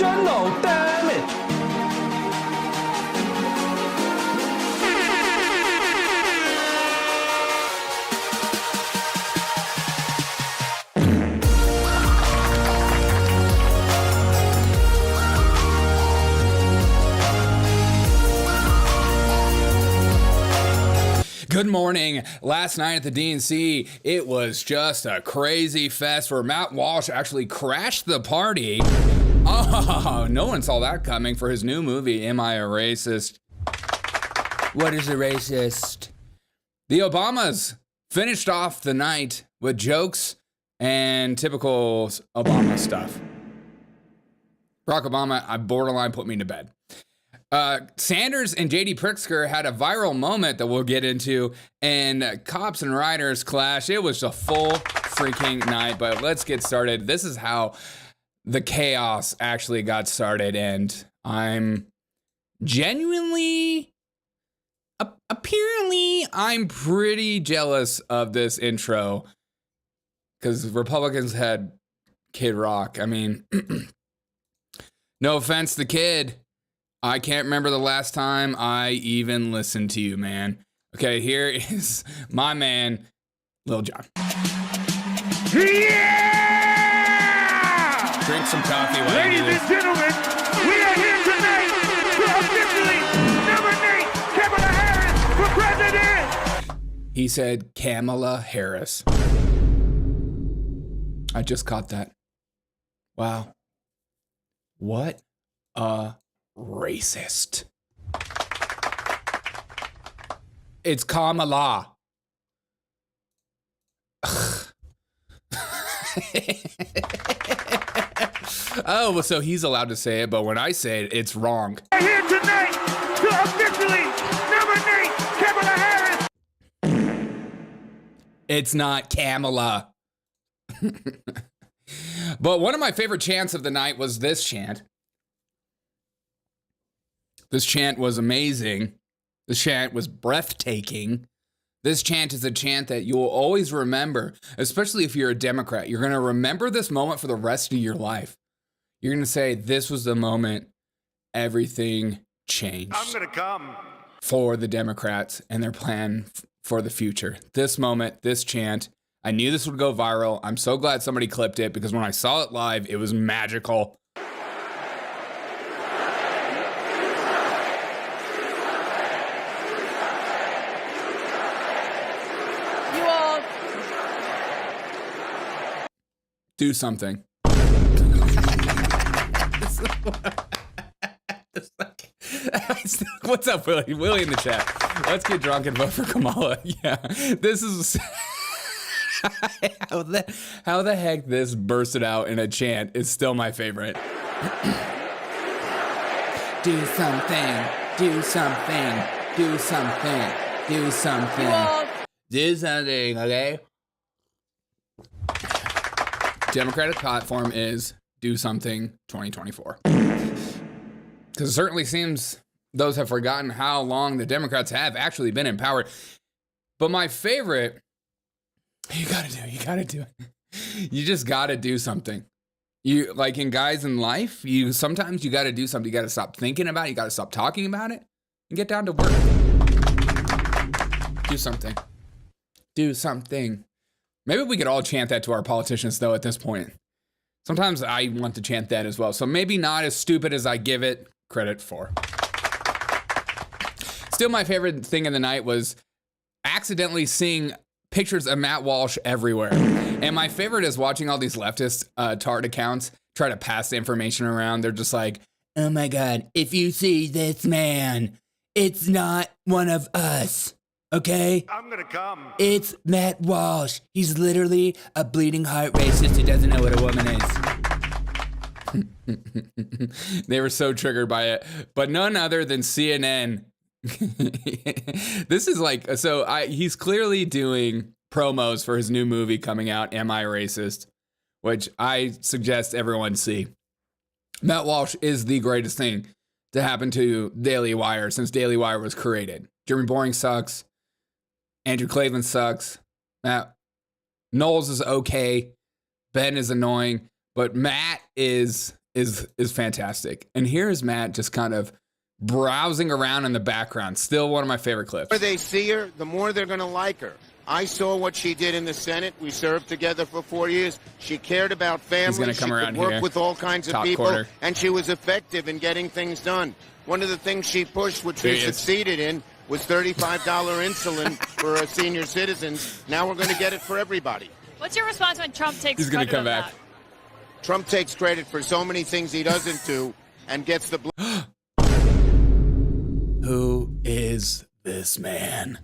emotional, damn it. Good morning. Last night at the DNC, it was just a crazy fest where Matt Walsh actually crashed the party. Oh, no one saw that coming for his new movie, Am I a Racist? What is a racist? The Obamas finished off the night with jokes and typical Obama stuff. Barack Obama, borderline put me to bed. Sanders and J.D. Pritzker had a viral moment that we'll get into, and cops and rioters clash. It was a full freaking night, but let's get started. This is how the chaos actually got started, and I'm genuinely, apparently, I'm pretty jealous of this intro, because Republicans had Kid Rock. I mean, no offense to Kid. I can't remember the last time I even listened to you, man. Okay, here is my man, Lil Jon. Yeah! Drink some coffee while Ladies you do and this. gentlemen, we are here tonight to officially nominate Kamala Harris for president. He said Kamala Harris. I just caught that. Wow. What a racist. It's Kamala. Oh, well, so he's allowed to say it, but when I say it, it's wrong. We are here tonight to officially nominate Kamala Harris. It's not Kamala. But one of my favorite chants of the night was this chant. This chant was amazing. This chant was breathtaking. This chant is a chant that you will always remember, especially if you're a Democrat. You're going to remember this moment for the rest of your life. You're going to say, this was the moment everything changed. I'm going to come. For the Democrats and their plan for the future. This moment, this chant, I knew this would go viral. I'm so glad somebody clipped it because when I saw it live, it was magical. Do something. What's up, Willie? Willie in the chat. Let's get drunk and vote for Kamala. Yeah, this is how the heck this bursted out in a chant is still my favorite. Do something. Do something. Do something. Do something. Do something. Okay. Democratic platform is do something 2024. Because it certainly seems those have forgotten how long the Democrats have actually been in power. But my favorite, you gotta do it. You just gotta do something. You, like in guys in life, sometimes you gotta do something. You gotta stop thinking about it. You gotta stop talking about it and get down to work. Do something. Do something. Maybe we could all chant that to our politicians, though, at this point. Sometimes I want to chant that as well. So maybe not as stupid as I give it credit for. Still, my favorite thing in the night was accidentally seeing pictures of Matt Walsh everywhere. And my favorite is watching all these leftist tart accounts try to pass the information around. They're just like, oh my God, if you see this man, it's not one of us. Okay? I'm going to come. It's Matt Walsh. He's literally a bleeding heart racist who doesn't know what a woman is. They were so triggered by it. But none other than CNN. This is like, he's clearly doing promos for his new movie coming out, Am I Racist? Which I suggest everyone see. Matt Walsh is the greatest thing to happen to Daily Wire since Daily Wire was created. Jeremy Boring sucks. Andrew Cleveland sucks. Matt Knowles is okay. Ben is annoying. But Matt is is fantastic. And here's Matt just kind of browsing around in the background. Still one of my favorite clips. The more they see her, the more they're going to like her. I saw what she did in the Senate. We served together for 4 years. She cared about families. He's gonna come around she could work here. with all kinds of Top people, quarter. and she was effective in getting things done. One of the things she pushed, which There we he is. succeeded in, was $35 insulin for senior citizens. Now we're going to get it for everybody. What's your response when Trump takes He's gonna credit come of back. that? Trump takes credit for so many things he doesn't do and gets the blame. Who is this man?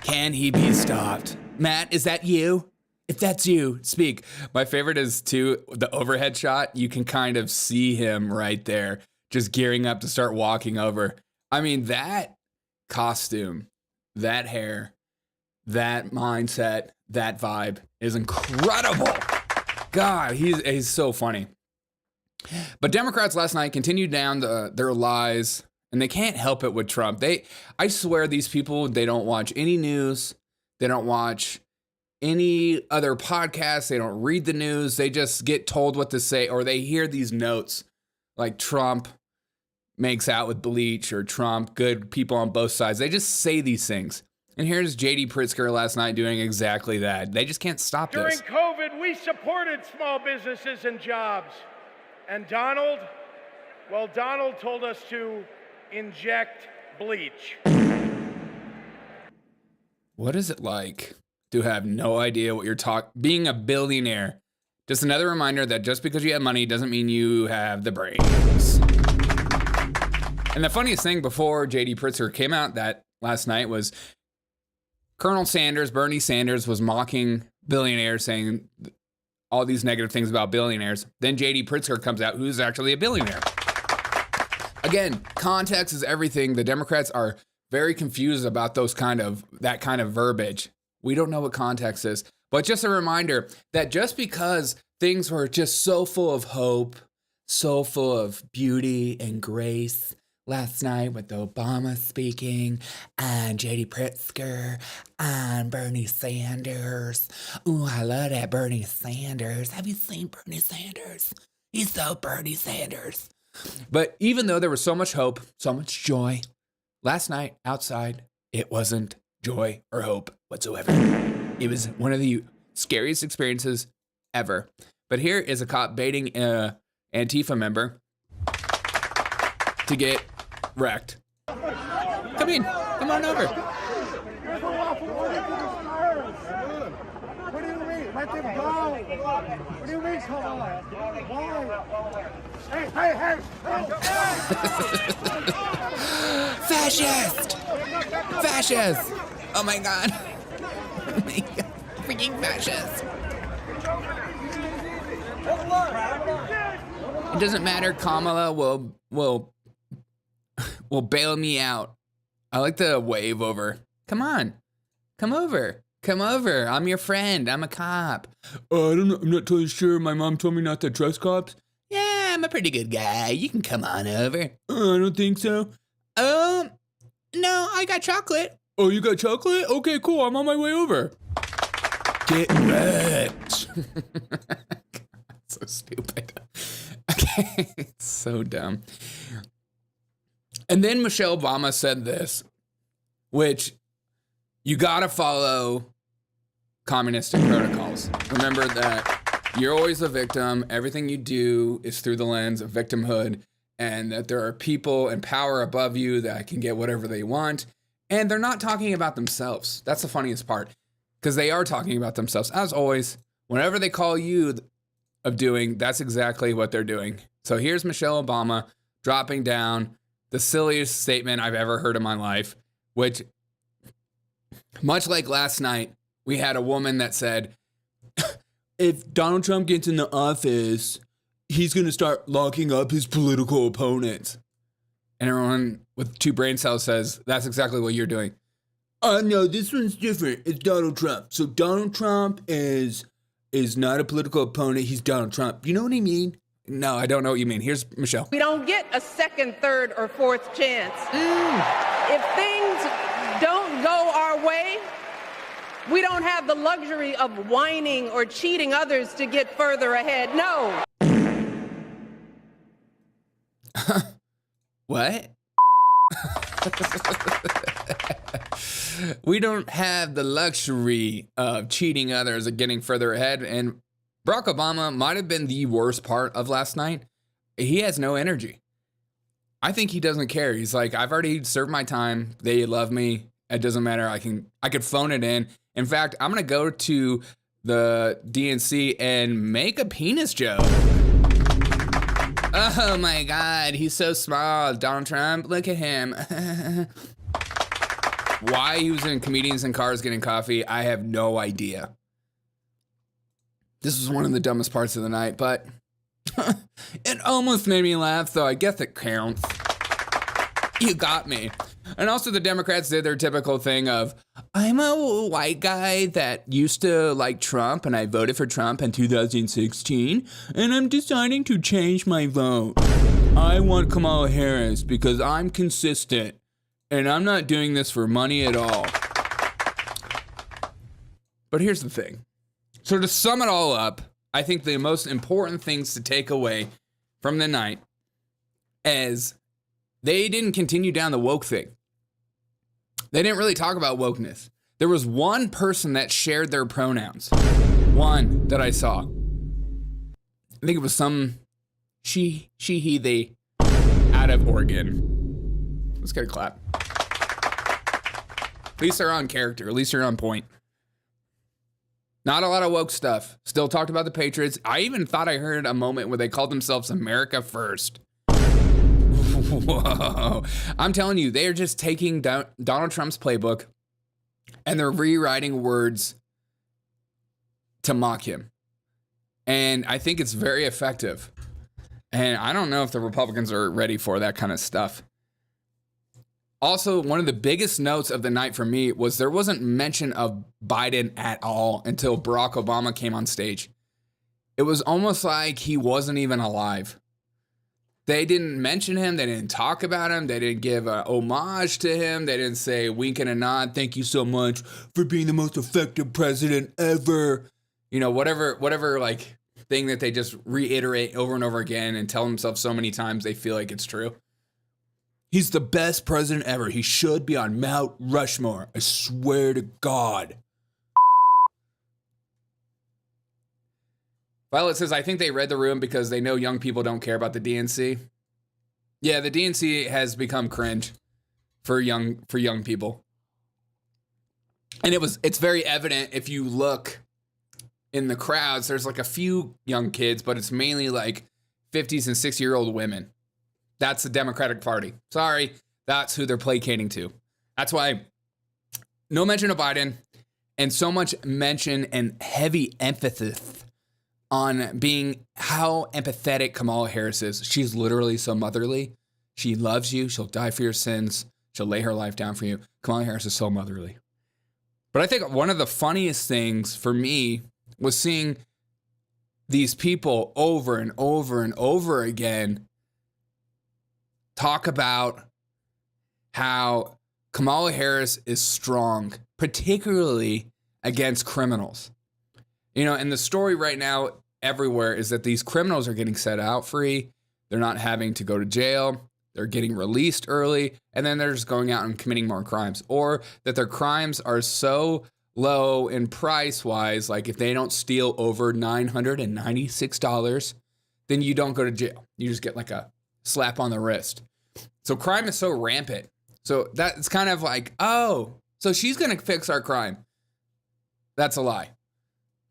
Can he be stopped? Matt, is that you? If that's you, speak. My favorite is, too, the overhead shot. You can kind of see him right there, just gearing up to start walking over. I mean, that costume, that hair, that mindset, that vibe is incredible. God, he's so funny. But Democrats last night continued down their lies, and they can't help it with Trump. I swear these people, they don't watch any news. They don't watch any other podcasts. They don't read the news. They just get told what to say, or they hear these notes like Trump makes out with bleach or Trump, good people on both sides. They just say these things. And here's J.D. Pritzker last night doing exactly that. They just can't stop During this. COVID, we supported small businesses and jobs. And Donald told us to inject bleach. What is it like to have no idea what you're being a billionaire? Just another reminder that just because you have money doesn't mean you have the brains. And the funniest thing before J.D. Pritzker came out that last night was Colonel Sanders, Bernie Sanders, was mocking billionaires, saying all these negative things about billionaires. Then J.D. Pritzker comes out, who's actually a billionaire. Again, context is everything. The Democrats are very confused about that kind of verbiage. We don't know what context is. But just a reminder that just because things were just so full of hope, so full of beauty and grace last night with Obama speaking and J.D. Pritzker and Bernie Sanders. Ooh, I love that Bernie Sanders. Have you seen Bernie Sanders? He's so Bernie Sanders. But even though there was so much hope, so much joy, last night outside, it wasn't joy or hope whatsoever. It was one of the scariest experiences ever. But here is a cop baiting an Antifa member to get wrecked. Come in. Come on over. What do you mean? Let them go. What do you mean, come on? Why? Hey! Fascist! Fascist! Oh my God. Oh my God. Freaking fascist. It doesn't matter. Kamala will bail me out. I like the wave over. Come on. Come over. Come over. I'm your friend. I'm a cop. I don't know. I'm not totally sure. My mom told me not to trust cops. Yeah, I'm a pretty good guy. You can come on over. I don't think so. No, I got chocolate. Oh, you got chocolate? Okay, cool. I'm on my way over. Get wrecked. So stupid. Okay, it's so dumb. And then Michelle Obama said this, which you gotta follow communistic protocols. Remember that you're always a victim. Everything you do is through the lens of victimhood, and that there are people in power above you that can get whatever they want. And they're not talking about themselves. That's the funniest part, because they are talking about themselves. As always, whenever they call you of doing, that's exactly what they're doing. So here's Michelle Obama dropping down the silliest statement I've ever heard in my life, which, much like last night, we had a woman that said, if Donald Trump gets in the office, he's going to start locking up his political opponents. And everyone with 2 brain cells says, that's exactly what you're doing. No, this one's different. It's Donald Trump. So Donald Trump is not a political opponent. He's Donald Trump. You know what I mean? No, I don't know what you mean. Here's Michelle. We don't get a second, third, or fourth chance. If things don't go our way, we don't have the luxury of whining or cheating others to get further ahead. No. What? We don't have the luxury of cheating others or getting further ahead. And Barack Obama might have been the worst part of last night. He has no energy. I think he doesn't care. He's like, I've already served my time. They love me. It doesn't matter. I could phone it in. In fact, I'm going to go to the DNC and make a penis joke. Oh my God, he's so small. Donald Trump, look at him. Why he was in Comedians in Cars getting coffee, I have no idea. This was one of the dumbest parts of the night, but it almost made me laugh, so I guess it counts. You got me. And also the Democrats did their typical thing of, I'm a white guy that used to like Trump and I voted for Trump in 2016 and I'm deciding to change my vote. I want Kamala Harris because I'm consistent and I'm not doing this for money at all. But here's the thing. So to sum it all up, I think the most important things to take away from the night is they didn't continue down the woke thing. They didn't really talk about wokeness. There was one person that shared their pronouns. One that I saw. I think it was some she, he, they out of Oregon. Let's get a clap. At least they're on character. At least they're on point. Not a lot of woke stuff. Still talked about the Patriots. I even thought I heard a moment where they called themselves America First. Whoa. I'm telling you, they're just taking Donald Trump's playbook and they're rewriting words to mock him. And I think it's very effective. And I don't know if the Republicans are ready for that kind of stuff. Also, one of the biggest notes of the night for me was there wasn't mention of Biden at all until Barack Obama came on stage. It was almost like he wasn't even alive. They didn't mention him. They didn't talk about him. They didn't give a homage to him. They didn't say wink and a nod. Thank you so much for being the most effective president ever. You know, whatever like thing that they just reiterate over and over again and tell themselves so many times they feel like it's true. He's the best president ever. He should be on Mount Rushmore. I swear to God. Violet says, I think they read the room because they know young people don't care about the DNC. Yeah, the DNC has become cringe for young people. And it's very evident if you look in the crowds, there's like a few young kids, but it's mainly like 50s and 60-year-old women. That's the Democratic Party. Sorry, that's who they're placating to. That's why no mention of Biden and so much mention and heavy emphasis on being how empathetic Kamala Harris is. She's literally so motherly. She loves you. She'll die for your sins. She'll lay her life down for you. Kamala Harris is so motherly. But I think one of the funniest things for me was seeing these people over and over and over again talk about how Kamala Harris is strong, particularly against criminals. You know, and the story right now everywhere is that these criminals are getting set out free. They're not having to go to jail. They're getting released early, and then they're just going out and committing more crimes. Or that their crimes are so low in price-wise, like if they don't steal over $996, then you don't go to jail. You just get like a slap on the wrist. So crime is so rampant. So that's kind of like, oh, so she's going to fix our crime. That's a lie.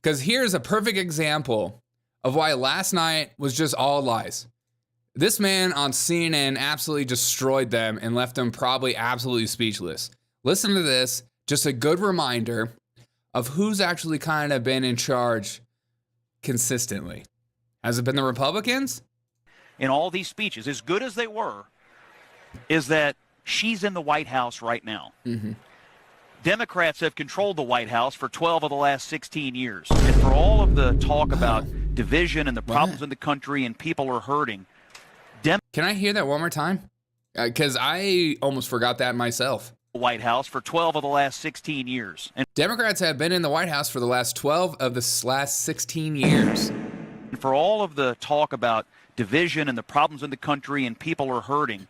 Because here's a perfect example of why last night was just all lies. This man on CNN absolutely destroyed them and left them probably absolutely speechless. Listen to this. Just a good reminder of who's actually kind of been in charge consistently. Has it been the Republicans? In all these speeches, as good as they were, is that she's in the White House right now. Mm-hmm. Democrats have controlled the White House for 12 of the last 16 years. And for all of the talk about division and the problems in the country and people are hurting. Can I hear that one more time? Because I almost forgot that myself. White House for 12 of the last 16 years. And Democrats have been in the White House for the last 12 of the last 16 years. And for all of the talk about division and the problems in the country and people are hurting,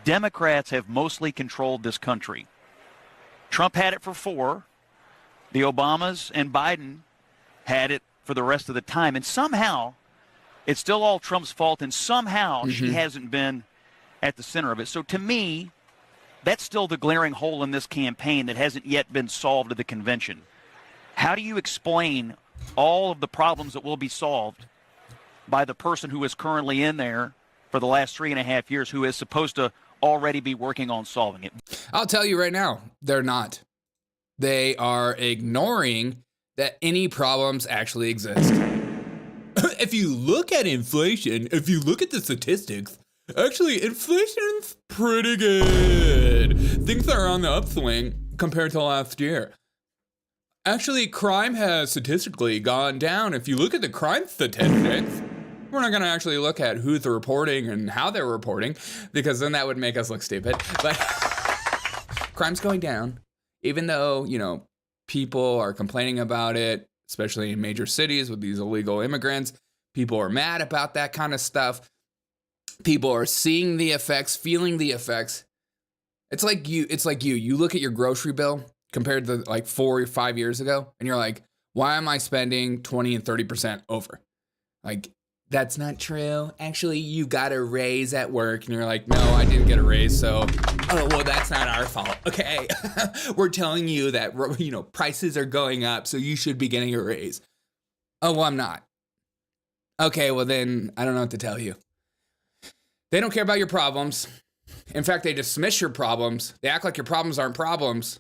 Democrats have mostly controlled this country. Trump had it for 4. The Obamas and Biden had it for the rest of the time. And somehow, it's still all Trump's fault, and somehow she hasn't been at the center of it. So to me, that's still the glaring hole in this campaign that hasn't yet been solved at the convention. How do you explain all of the problems that will be solved by the person who is currently in there for the last 3.5 years, who is supposed to already be working on solving it? I'll tell you right now, they're not. They are ignoring that any problems actually exist. If you look at inflation, if you look at the statistics, actually, inflation's pretty good. Things are on the upswing compared to last year. Actually, crime has statistically gone down. If you look at the crime statistics, we're not going to actually look at who's reporting and how they're reporting, because then that would make us look stupid. But crime's going down, even though, you know, people are complaining about it, especially in major cities with these illegal immigrants. People are mad about that kind of stuff. People are seeing the effects, feeling the effects. It's like you look at your grocery bill compared to like 4 or 5 years ago, and you're like, why am I spending 20 and 30% over? Like, that's not true. Actually, you got a raise at work, and you're like, no, I didn't get a raise, so, oh, well, that's not our fault. Okay, we're telling you that, you know, prices are going up, so you should be getting a raise. Oh, well, I'm not. Okay, well, then I don't know what to tell you. They don't care about your problems. In fact, they dismiss your problems. They act like your problems aren't problems.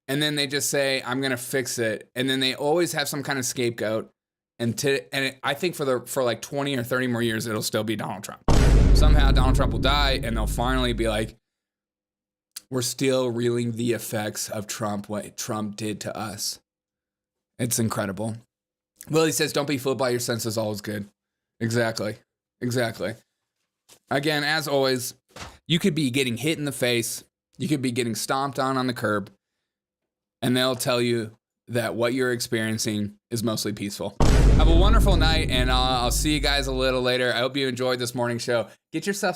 And then they just say, I'm going to fix it. And then they always have some kind of scapegoat. And I think for like 20 or 30 more years, it'll still be Donald Trump. Somehow Donald Trump will die, and they'll finally be like, we're still reeling the effects of Trump, what Trump did to us. It's incredible. Willie says, don't be fooled by your senses, all is good. Exactly. Again, as always, you could be getting hit in the face. You could be getting stomped on the curb. And they'll tell you that what you're experiencing is mostly peaceful. Have a wonderful night, and I'll see you guys a little later. I hope you enjoyed this morning show. Get yourself some